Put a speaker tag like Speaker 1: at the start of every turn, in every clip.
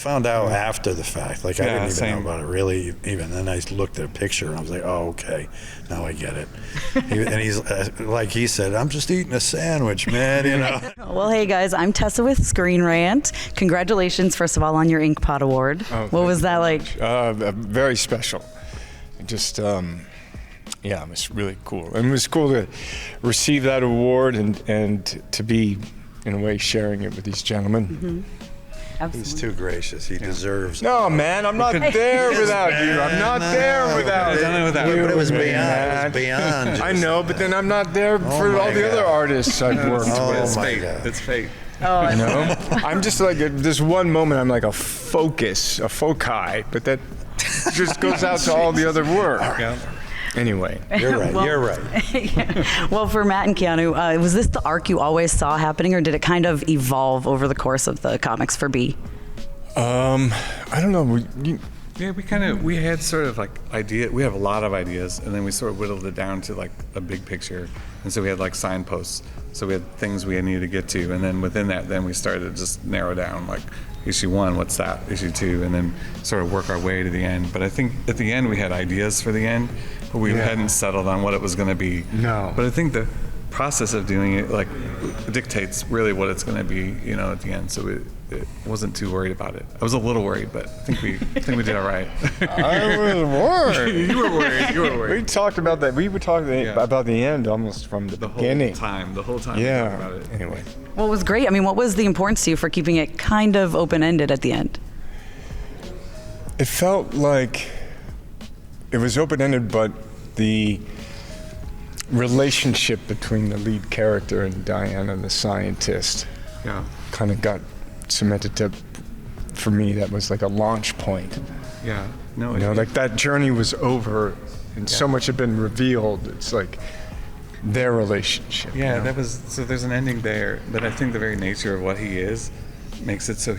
Speaker 1: Found out after the fact. Like, I didn't even know about it really even. Then I looked at a picture and I was like, oh, okay, now I get it. And he's like he said, I'm just eating a sandwich, man, you know.
Speaker 2: Well, hey guys, I'm Tessa with Screen Rant. Congratulations, first of all, on your Inkpot award.
Speaker 3: Oh,
Speaker 2: what was that like?
Speaker 3: Very special. Just, yeah, it was really cool. And it was cool to receive that award and to be, in a way, sharing it with these gentlemen.
Speaker 2: Mm-hmm. Absolutely.
Speaker 1: He's too gracious. He deserves.
Speaker 3: No, man, I'm not there without you. I'm not there without you.
Speaker 1: But it was beyond. It was beyond.
Speaker 3: I know, but then I'm not there for all the other artists I've worked with.
Speaker 1: Oh my God.
Speaker 4: It's fate.
Speaker 2: Oh,
Speaker 3: You know, I'm just like this one moment. I'm like a foci, but that just goes out to all the other work.
Speaker 4: Yeah.
Speaker 3: Anyway,
Speaker 1: You're right.
Speaker 2: Well,
Speaker 1: you're right.
Speaker 2: Well, for Matt and Keanu, was this the arc you always saw happening, or did it kind of evolve over the course of the comics for B?
Speaker 3: I don't know.
Speaker 4: Yeah, we had sort of like we have a lot of ideas, and then we sort of whittled it down to like a big picture. And so we had like signposts. So we had things we needed to get to, and then within that, then we started to just narrow down like issue 1, what's that? Issue 2, and then sort of work our way to the end. But I think at the end we had ideas for the end, but we hadn't settled on what it was going to be.
Speaker 3: No.
Speaker 4: But I think the process of doing it like dictates really what it's going to be, you know, at the end. So it wasn't too worried about it. I was a little worried, but I think we did all right.
Speaker 3: I was worried.
Speaker 4: You were worried. You were worried.
Speaker 3: We talked about that. We were talking about the end almost from the beginning.
Speaker 4: The whole time.
Speaker 3: Yeah.
Speaker 4: We talked about it.
Speaker 3: Anyway.
Speaker 2: Well, it was great. I mean, what was the importance to you for keeping it kind of open-ended at the end?
Speaker 3: It felt like it was open-ended, but the relationship between the lead character and Diana, the scientist, kind of got cemented to, for me, that was like a launch point.
Speaker 4: Yeah. No.
Speaker 3: You know, like that journey was over, and so much had been revealed. It's like their relationship.
Speaker 4: Yeah,
Speaker 3: you know?
Speaker 4: so there's an ending there, but I think the very nature of what he is makes it so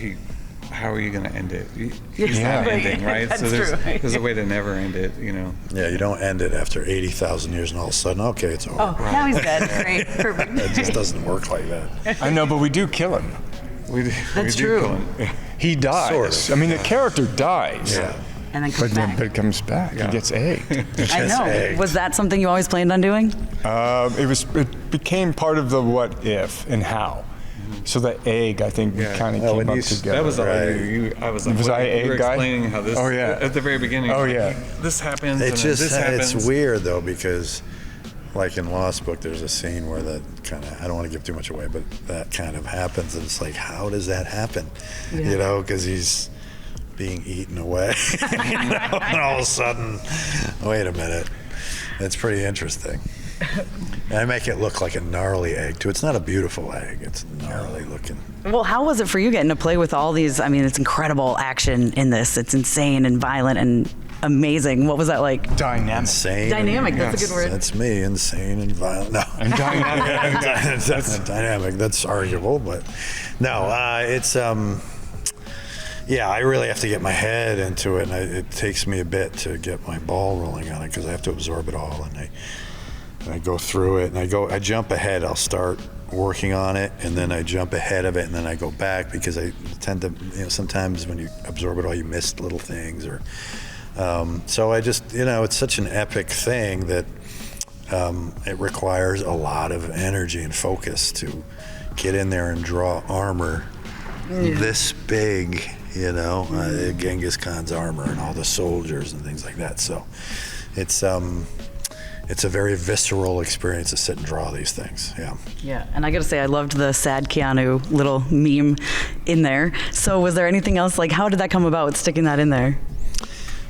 Speaker 4: how are you going to end it? He's not ending, right?
Speaker 2: That's
Speaker 4: so
Speaker 2: true.
Speaker 4: there's a way to never end it, you know.
Speaker 1: Yeah, you don't end it after 80,000 years and all of a sudden, okay, it's over.
Speaker 2: Oh, now he's dead. Great. Perfect.
Speaker 1: It just doesn't work like that.
Speaker 3: I know, but we do kill him.
Speaker 2: That's true.
Speaker 3: He dies.
Speaker 1: Sort of.
Speaker 3: I mean, the character dies.
Speaker 1: Yeah.
Speaker 2: And then comes back.
Speaker 3: But it comes back.
Speaker 4: Yeah.
Speaker 3: He gets egged.
Speaker 2: I know.
Speaker 1: egged.
Speaker 2: Was that something you always planned on doing?
Speaker 3: It became part of the what if and how. So the egg, I think, kind of came up together.
Speaker 4: That was all
Speaker 1: Right.
Speaker 4: I was like,
Speaker 3: Was I
Speaker 4: you were
Speaker 3: egg guy?
Speaker 4: explaining how this.
Speaker 3: Oh, yeah.
Speaker 4: At the very beginning.
Speaker 3: Oh,
Speaker 4: like,
Speaker 3: yeah.
Speaker 4: This happens. And
Speaker 1: It's
Speaker 4: then
Speaker 1: just
Speaker 4: this happens.
Speaker 1: it's weird though, because like in Lost Book there's a scene where that kind of, I don't want to give too much away, but that kind of happens, and it's like, how does that happen? You know, because he's being eaten away. You know? And all of a sudden, wait a minute, it's pretty interesting. And I make it look like a gnarly egg too. It's not a beautiful egg, it's gnarly looking.
Speaker 2: Well, how was it for you getting to play with all these? I mean, it's incredible action in this. It's insane and violent and amazing. What was that like?
Speaker 3: Dynamic.
Speaker 1: Insane.
Speaker 2: Dynamic, that's a good word.
Speaker 1: That's me, insane and violent. No.
Speaker 3: And dynamic.
Speaker 1: That's dynamic. That's arguable, but no, it's yeah, I really have to get my head into it, and it takes me a bit to get my ball rolling on it because I have to absorb it all, and I go through it, and I jump ahead. I'll start working on it, and then I jump ahead of it, and then I go back because I tend to, you know, sometimes when you absorb it all, you miss little things, or so I just, you know, it's such an epic thing that it requires a lot of energy and focus to get in there and draw armor this big, you know, Genghis Khan's armor and all the soldiers and things like that. So it's a very visceral experience to sit and draw these things.
Speaker 2: Yeah, and I gotta say, I loved the Sad Keanu little meme in there. So was there anything else, like how did that come about with sticking that in there?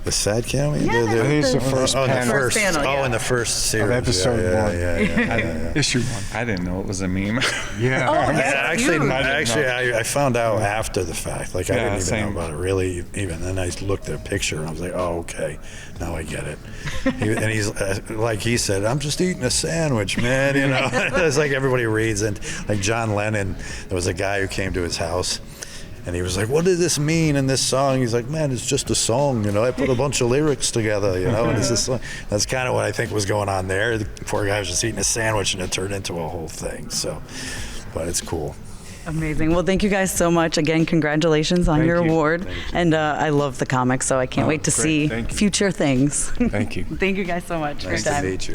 Speaker 1: The Sad Keanu?
Speaker 2: Yeah,
Speaker 3: I think it's the first
Speaker 1: in the
Speaker 3: panel.
Speaker 1: first
Speaker 2: panel, yeah.
Speaker 1: in the first series.
Speaker 3: Of episode one.
Speaker 1: Yeah.
Speaker 3: Issue 1.
Speaker 4: I didn't know it was a meme.
Speaker 3: Yeah.
Speaker 2: Oh,
Speaker 1: Yeah,
Speaker 2: that's
Speaker 1: actually,
Speaker 2: huge.
Speaker 1: I found out after the fact. Like, I
Speaker 4: Yeah,
Speaker 1: didn't even
Speaker 4: same.
Speaker 1: know about it really even. Then I looked at a picture and I was like, oh, okay, now I get it. And he's like he said, I'm just eating a sandwich, man. You know, it's like everybody reads. And like John Lennon, there was a guy who came to his house. And he was like, what does this mean in this song? He's like, man, it's just a song, you know. I put a bunch of lyrics together, you know. And it's just, that's kind of what I think was going on there. The poor guy was just eating a sandwich, and it turned into a whole thing. So, but it's cool.
Speaker 2: Amazing. Well, thank you guys so much. Again, congratulations on
Speaker 3: Thank
Speaker 2: your
Speaker 3: you.
Speaker 2: award. And I love the comics, so I can't wait to
Speaker 3: great.
Speaker 2: see
Speaker 3: Thank you.
Speaker 2: future things.
Speaker 3: Thank you.
Speaker 2: Thank you guys so much for your
Speaker 1: Nice to
Speaker 2: time.
Speaker 1: meet you.